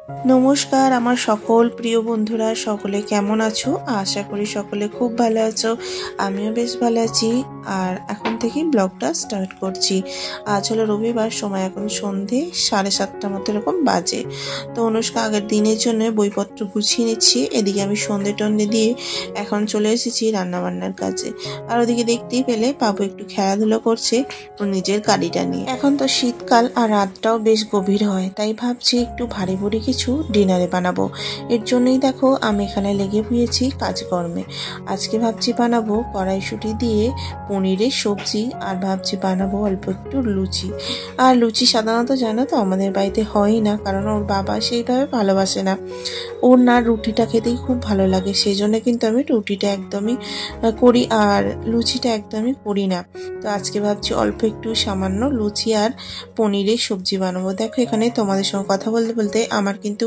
নমস্কার আমার সকল প্রিয় বন্ধুরা, সকলে কেমন আছো? আশা করি সকলে খুব ভালো আছো। আমিও বেশ ভালো আছি। আর এখন থেকে ব্লগটা স্টার্ট করছি। আজ হলো রবিবার, সময় এখন সন্ধে 7:30 মতো এরকম বাজে। তো অনুষ্কা আগের দিনের জন্য বইপত্র গুছিয়ে নিচ্ছি। এদিকে আমি সন্ধে টন্ধে দিয়ে এখন চলে এসেছি রান্নাবান্নার কাজে। আর ওদিকে দেখতেই পেলে বাবু একটু খেলাধুলো করছে ওর নিজের গাড়িটা নিয়ে। এখন তো শীতকাল আর রাতটাও বেশ গভীর হয়, তাই ভাবছি একটু ভারী ভুরি কিছু ডিনারে বানাবো। এর জন্যই দেখো আমি এখানে লেগে পড়েছি কাজকর্মে। আজকে ভাবছি বানাবো কড়াইশুঁটি দিয়ে পনিরের সবজি, আর ভাবছি বানাবো অল্প একটু লুচি। আর লুচি সাধারণত জানো তো আমাদের বাড়িতে হয়ই না, কারণ ওর বাবা সেইভাবে ভালোবাসে না। ওর না রুটিটা খেতেই খুব ভালো লাগে, সেই জন্য কিন্তু আমি রুটিটা একদমই করি আর লুচিটা একদমই করি না। তো আজকে ভাবছি অল্প একটু সামান্য লুচি আর পনিরের সবজি বানাবো। দেখো এখানে তোমাদের সঙ্গে কথা বলতে বলতে আমার কিন্তু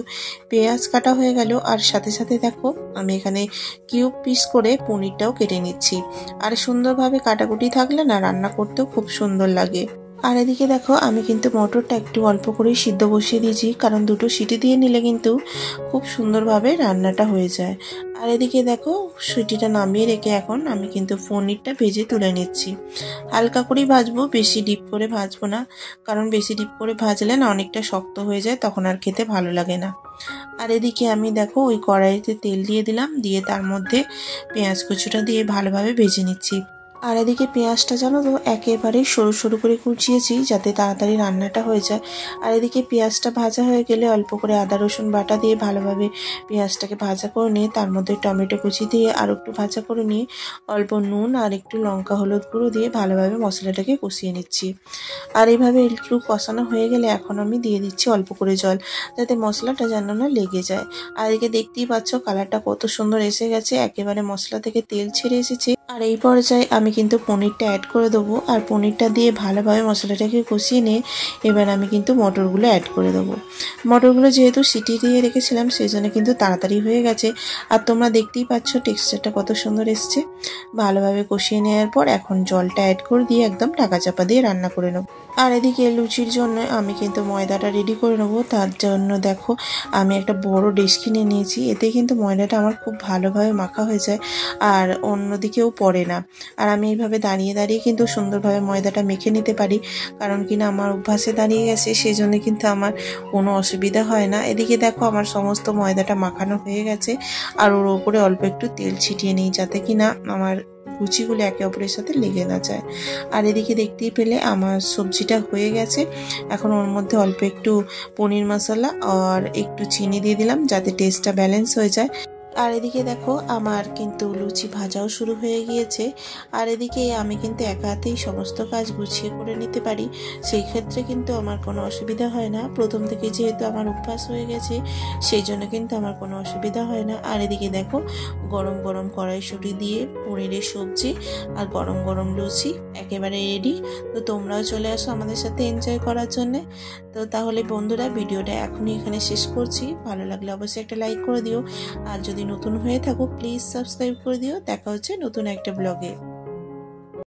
পেঁয়াজ কাটা হয়ে গেল, আর সাথে সাথে দেখো আমি এখানে কিউব পিস করে পনিরটাও কেটে নিচ্ছি। আর সুন্দরভাবে কাটাকুটি থাকলে না রান্না করতেও খুব সুন্দর লাগে। আর এদিকে দেখো আমি কিন্তু মটরটা একটু অল্প করে সিদ্ধ বসিয়ে দিয়েছি, কারণ দুটো সিটি দিয়ে নিলে কিন্তু খুব সুন্দরভাবে রান্নাটা হয়ে যায়। আর এদিকে দেখো সিটিটা নামিয়ে রেখে এখন আমি কিন্তু পনিরটা ভেজে তুলে নিচ্ছি। হালকা করেই ভাজবো, বেশি ডিপ করে ভাজবো না, কারণ বেশি ডিপ করে ভাজলে না অনেকটা শক্ত হয়ে যায়, তখন আর খেতে ভালো লাগে না। আর এদিকে আমি দেখো ওই কড়াইতে তেল দিয়ে দিলাম, দিয়ে তার মধ্যে পেঁয়াজ কুচোটা দিয়ে ভালোভাবে ভেজে নিচ্ছি। আর এদিকে পেঁয়াজটা জানো তো একেবারে সরু সরু করে কুচিয়েছি, যাতে তাড়াতাড়ি রান্নাটা হয়ে যায়। আর এদিকে পেঁয়াজটা ভাজা হয়ে গেলে অল্প করে আদা রসুন বাটা দিয়ে ভালোভাবে পেঁয়াজটাকে ভাজা করে নিয়ে তার মধ্যে টমেটো কুচি দিয়ে আর একটু ভাজা করে নিয়ে অল্প নুন আর একটু লঙ্কা হলুদ গুঁড়ো দিয়ে ভালোভাবে মশলাটাকে কষিয়ে নিচ্ছি। আর এইভাবে একটু কষানো হয়ে গেলে এখন আমি দিয়ে দিচ্ছি অল্প করে জল, যাতে মশলাটা যেন না লেগে যায়। আর এদিকে দেখতেই পাচ্ছ কালারটা কত সুন্দর এসে গেছে, একেবারে মশলা থেকে তেল ছেড়ে এসেছে। আর এই পর্যায়ে আমি কিন্তু পনিরটা অ্যাড করে দেবো, আর পনিরটা দিয়ে ভালোভাবে মশলাটাকে কষিয়ে নিয়ে এবার আমি কিন্তু মটরগুলো অ্যাড করে দেবো। মটরগুলো যেহেতু সিটি দিয়ে রেখেছিলাম সেই জন্য কিন্তু তাড়াতাড়ি হয়ে গেছে। আর তোমরা দেখতেই পাচ্ছ টেক্সচারটা কত সুন্দর এসছে। ভালোভাবে কষিয়ে নেওয়ার পর এখন জলটা অ্যাড করে দিয়ে একদম ঢাকা চাপা দিয়ে রান্না করে নেবো। আর এদিকে লুচির জন্য আমি কিন্তু ময়দাটা রেডি করে নেবো। তার জন্য দেখো আমি একটা বড় ডিশ কিনে নিয়েছি, এতে কিন্তু ময়দাটা আমার খুব ভালোভাবে মাখা হয়ে যায় আর অন্যদিকেও পড়ে না। আর আমি এইভাবে দাঁড়িয়ে দাঁড়িয়ে কিন্তু সুন্দরভাবে ময়দাটা মেখে নিতে পারি, কারণ কিনা আমার অভ্যাসে দাঁড়িয়ে গেছে, সেই জন্য কিন্তু আমার কোনো অসুবিধা হয় না। এদিকে দেখো আমার সমস্ত ময়দাটা মাখানো হয়ে গেছে, আর ওর ওপরে অল্প একটু তেল ছিটিয়ে নিই, যাতে কিনা আমার লুচিগুলো একে অপরের সাথে লেগে না যায়। আর এদিকে দেখতেই পেলে আমার সবজিটা হয়ে গেছে। এখন ওর মধ্যে অল্প একটু পনির মশলা আর একটু চিনি দিয়ে দিলাম, যাতে টেস্টটা ব্যালেন্স হয়ে যায়। আর এদিকে দেখো আমার কিন্তু লুচি ভাজাও শুরু হয়ে গিয়েছে। আর এদিকে আমি কিন্তু একা হাতেই সমস্ত কাজ গুছিয়ে করে নিতে পারি, সেই ক্ষেত্রে কিন্তু আমার কোনো অসুবিধা হয় না। প্রথম থেকে যেহেতু আমার অভ্যাস হয়ে গেছে সেই জন্য কিন্তু আমার কোনো অসুবিধা হয় না। আর এদিকে দেখো গরম গরম কড়াইশুঁটি দিয়ে পনিরের সবজি আর গরম গরম লুচি একেবারে রেডি। তো তোমরাও চলে আসো আমাদের সাথে এনজয় করার জন্যে। তো তাহলে বন্ধুরা ভিডিওটা এখনই এখানে শেষ করছি। ভালো লাগলে অবশ্যই একটা লাইক করে দিও, আর যদি নতুন হয়ে থাকো প্লিজ সাবস্ক্রাইব করে দিও। দেখা হচ্ছে নতুন একটা ব্লগে।